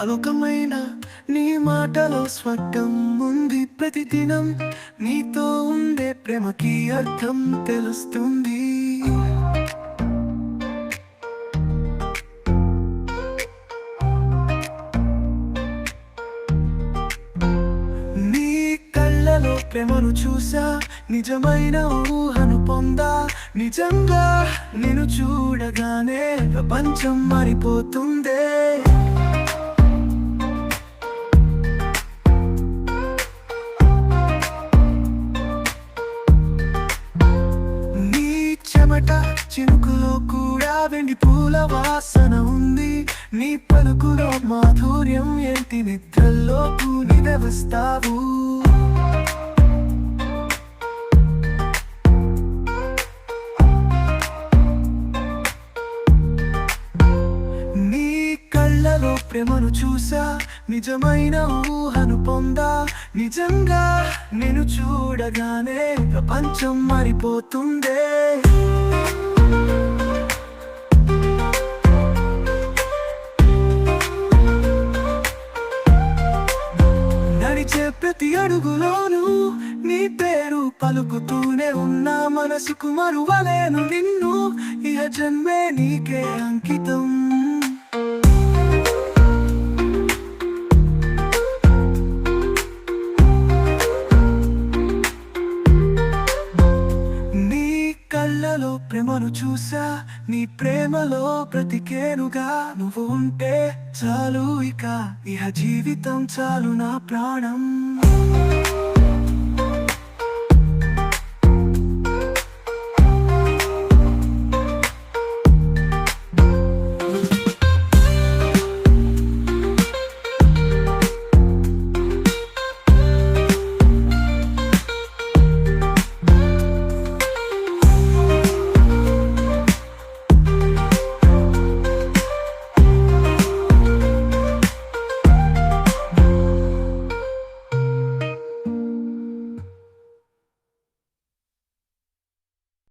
అలోకమైన నీ మాటలో స్వర్గం ఉంది. ప్రతిదినం నీతో ఉండే ప్రేమకి అర్థం తెలుస్తుంది. నీ కళ్ళలో ప్రేమను చూసా, నిజమైన ఊహను పొందా. నిజంగా నిన్ను చూడగానే ప్రపంచం మారిపోతుందే. నీ చెమట చినుకులో కూడా వెండి పూల వాసన ఉంది. నీ పలుకులో మాధుర్యం ఏంటి నిద్రల్లోకి నిలవస్తావు. నీ కళ్ళలో ప్రేమను చూసా, నిజమైన ఊహను పొందా. నిజంగా నేను చూడగానే ప్రపంచం మారిపోతుందే. నడిచే ప్రతి అడుగులోనూ నీ పేరు పలుకుతూనే ఉన్నా. మనసుకు మరువలేను నిన్ను, ఇహ జన్మే నీకే అంకితం. నీ కళ్ళలో ప్రేమను చూసా, నీ ప్రేమలో బ్రతికేనుగా. నువ్వు ఉంటే చాలు, ఇక ఇహ జీవితం చాలు నా ప్రాణం.